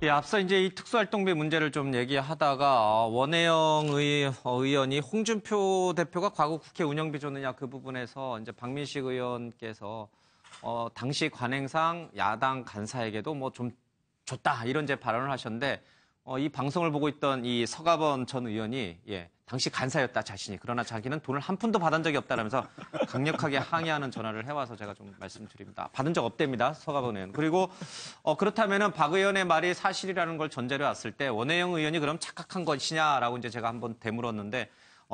예, 앞서 이제 이 특수활동비 문제를 좀 얘기하다가 원혜영 의원이 홍준표 대표가 과거 국회 운영비 줬느냐 그 부분에서 이제 박민식 의원께서 당시 관행상 야당 간사에게도 뭐 좀 줬다 이런 제 발언을 하셨는데 이 방송을 보고 있던 이 서가번 전 의원이 당시 간사였다 자신이 그러나 자기는 돈을 한 푼도 받은 적이 없다라면서 강력하게 항의하는 전화를 해와서 제가 좀 말씀드립니다. 받은 적 없답니다. 서가번 의원. 그리고 그렇다면은 박 의원의 말이 사실이라는 걸 전제로 왔을 때 원혜영 의원이 그럼 착각한 것이냐라고 이제 제가 한번 되물었는데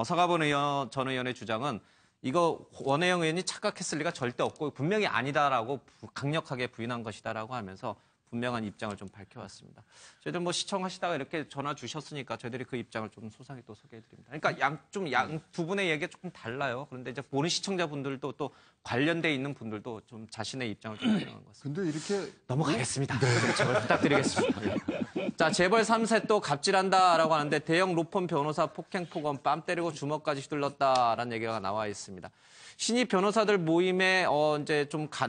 서가번 의원 전 의원의 주장은 이거 원혜영 의원이 착각했을 리가 절대 없고 분명히 아니다라고 강력하게 부인한 것이다라고 하면서 분명한 입장을 좀 밝혀왔습니다. 저희들 뭐 시청하시다가 이렇게 전화 주셨으니까 저희들이 그 입장을 좀 소상히 또 소개해드립니다. 그러니까 두 분의 얘기가 조금 달라요. 그런데 이제 보는 시청자분들도 또 관련돼 있는 분들도 좀 자신의 입장을 좀 표명한 것 같습니다. 근데 이렇게 넘어가겠습니다. 제발 부탁드리겠습니다. 자, 재벌 3세 또 갑질한다라고 하는데 대형 로펌 변호사 폭행 폭언 뺨 때리고 주먹까지 휘둘렀다라는 얘기가 나와 있습니다. 신입 변호사들 모임에 이제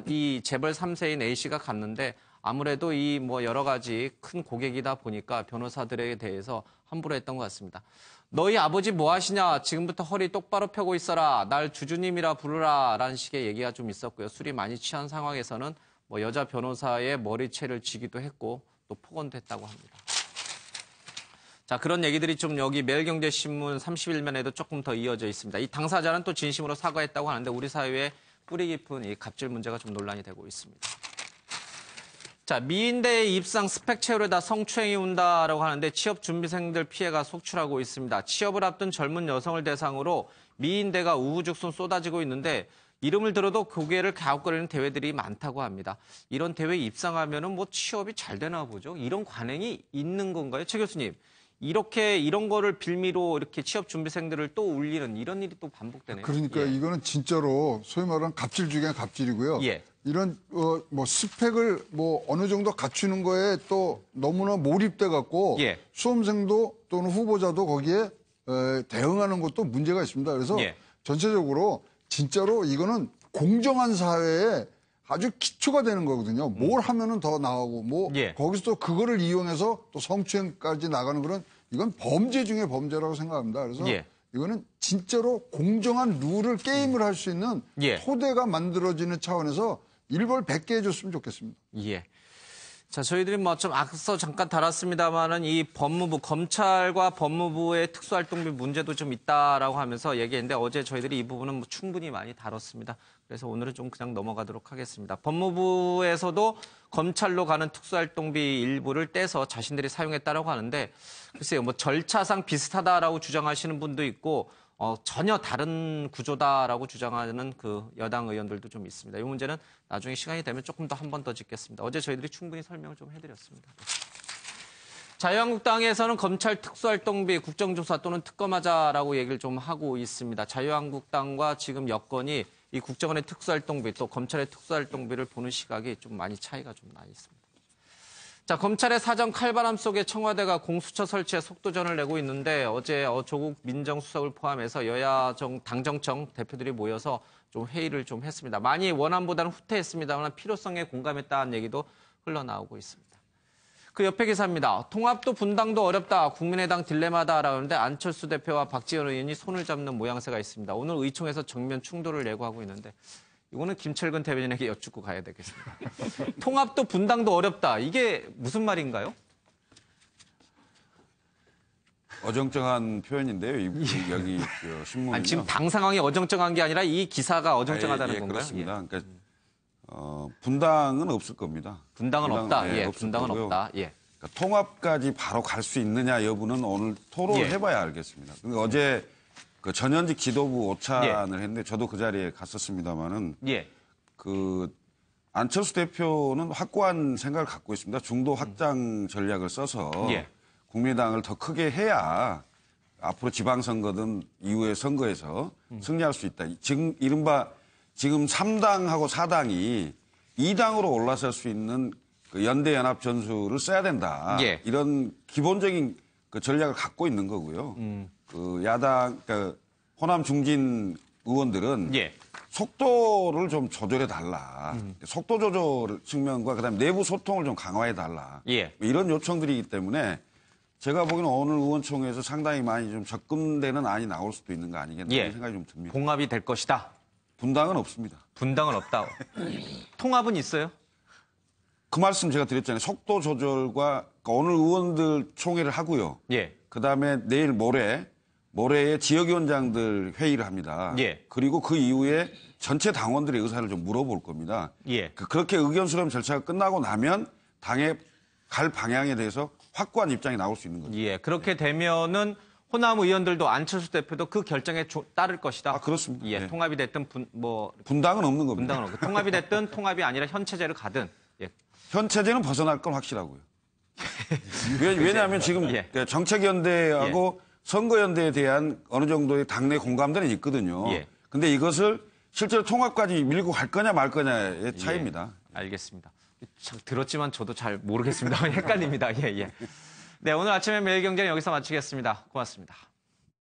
이 재벌 3세인 A 씨가 갔는데 아무래도 이 뭐 여러 가지 큰 고객이다 보니까 변호사들에 대해서 함부로 했던 것 같습니다. 너희 아버지 뭐 하시냐? 지금부터 허리 똑바로 펴고 있어라. 날 주주님이라 부르라. 라는 식의 얘기가 좀 있었고요. 술이 많이 취한 상황에서는 뭐 여자 변호사의 머리채를 쥐기도 했고 또 폭언도 했다고 합니다. 자, 그런 얘기들이 좀 여기 매일경제신문 31면에도 조금 더 이어져 있습니다. 이 당사자는 또 진심으로 사과했다고 하는데 우리 사회에 뿌리 깊은 이 갑질 문제가 좀 논란이 되고 있습니다. 자, 미인대에 입상 스펙 채우려다 성추행이 온다라고 하는데 취업 준비생들 피해가 속출하고 있습니다. 취업을 앞둔 젊은 여성을 대상으로 미인대가 우후죽순 쏟아지고 있는데 이름을 들어도 고개를 갸웃거리는 대회들이 많다고 합니다. 이런 대회에 입상하면은 뭐 취업이 잘 되나 보죠. 이런 관행이 있는 건가요? 최 교수님. 이런 거를 빌미로 이렇게 취업 준비생들을 또 울리는 이런 일이 또 반복되네요. 그러니까 이거는 진짜로 소위 말하는 갑질 중에 갑질이고요. 이런 뭐 스펙을 뭐 어느 정도 갖추는 거에 또 너무나 몰입돼 갖고 수험생도 또는 후보자도 거기에 대응하는 것도 문제가 있습니다. 그래서 전체적으로 진짜로 이거는 공정한 사회에 아주 기초가 되는 거거든요. 뭘 하면은 더 나오고 뭐 거기서 또 그거를 이용해서 또 성추행까지 나가는 그런 이건 범죄 중에 범죄라고 생각합니다. 그래서 이거는 진짜로 공정한 룰을 게임을 할 수 있는 토대가 만들어지는 차원에서 일벌 100개 해줬으면 좋겠습니다. 자, 저희들이 뭐 좀 앞서 잠깐 다뤘습니다만은 이 법무부, 검찰과 법무부의 특수활동비 문제도 좀 있다라고 하면서 얘기했는데 어제 저희들이 이 부분은 뭐 충분히 많이 다뤘습니다. 그래서 오늘은 좀 그냥 넘어가도록 하겠습니다. 법무부에서도 검찰로 가는 특수활동비 일부를 떼서 자신들이 사용했다라고 하는데 글쎄요, 뭐 절차상 비슷하다라고 주장하시는 분도 있고 전혀 다른 구조다라고 주장하는 그 여당 의원들도 좀 있습니다. 이 문제는 나중에 시간이 되면 조금 더 한 번 더 짚겠습니다. 어제 저희들이 충분히 설명을 좀 해드렸습니다. 자유한국당에서는 검찰 특수활동비 국정조사 또는 특검하자라고 얘기를 좀 하고 있습니다. 자유한국당과 지금 여권이 이 국정원의 특수활동비 또 검찰의 특수활동비를 보는 시각이 좀 많이 차이가 좀 나 있습니다. 자, 검찰의 사정 칼바람 속에 청와대가 공수처 설치에 속도전을 내고 있는데 어제 조국 민정수석을 포함해서 여야 당정청 대표들이 모여서 좀 회의를 좀 했습니다. 많이 원안보다는 후퇴했습니다만 필요성에 공감했다는 얘기도 흘러나오고 있습니다. 그 옆에 기사입니다. 통합도 분당도 어렵다. 국민의당 딜레마다라고 하는데 안철수 대표와 박지원 의원이 손을 잡는 모양새가 있습니다. 오늘 의총에서 정면 충돌을 예고하고 있는데 이거는 김철근 대변인에게 여쭙고 가야 되겠습니다. 통합도 분당도 어렵다. 이게 무슨 말인가요? 어정쩡한 표현인데요. 여기 신문은요. 아니, 지금 당 상황이 어정쩡한 게 아니라 이 기사가 어정쩡하다는 건가요? 그렇습니다. 그러니까 분당은 없을 겁니다. 분당은 없다. 분당은 거고요. 없다. 그러니까 통합까지 바로 갈 수 있느냐 여부는 오늘 토론을 해봐야 알겠습니다. 그러니까 어제 그 전현직 지도부 오찬을 했는데 저도 그 자리에 갔었습니다만은 그 안철수 대표는 확고한 생각을 갖고 있습니다. 중도 확장 전략을 써서 국민의당을 더 크게 해야 앞으로 지방선거든 이후의 선거에서 승리할 수 있다. 지금 이른바 지금 3당하고 4당이 2당으로 올라설 수 있는 그 연대연합 전술을 써야 된다. 이런 기본적인 그 전략을 갖고 있는 거고요. 그 야당, 그러니까 호남 중진 의원들은 예. 속도를 좀 조절해 달라. 속도 조절 측면과 그다음에 내부 소통을 좀 강화해 달라. 예. 이런 요청들이기 때문에 제가 보기에는 오늘 의원총회에서 상당히 많이 좀 접근되는 안이 나올 수도 있는 거 아니겠나 예. 생각이 좀 듭니다. 봉합이 될 것이다. 분당은 없습니다. 분당은 없다. 통합은 있어요? 그 말씀 제가 드렸잖아요. 속도 조절과 그러니까 오늘 의원들 총회를 하고요. 예. 그다음에 내일 모레에 지역위원장들 회의를 합니다. 예. 그리고 그 이후에 전체 당원들의 의사를 좀 물어볼 겁니다. 예. 그렇게 의견 수렴 절차가 끝나고 나면 당의 갈 방향에 대해서 확고한 입장이 나올 수 있는 거죠. 예. 그렇게 되면은 호남 의원들도 안철수 대표도 그 결정에 따를 것이다. 아, 그렇습니다. 예. 네. 통합이 됐든 분당은 없는 겁니다. 분당은 없고 통합이 됐든 통합이 아니라 현 체제를 가든. 예. 현 체제는 벗어날 건 확실하고요. 왜냐하면 지금 예. 정책연대하고 선거연대에 대한 어느 정도의 당내 공감대는 있거든요. 예. 근데 이것을 실제로 통합까지 밀고 갈 거냐 말 거냐의 차이입니다. 예. 알겠습니다. 참 들었지만 저도 잘 모르겠습니다. 헷갈립니다. 예, 예. 네, 오늘 아침에 매일경제는 여기서 마치겠습니다. 고맙습니다.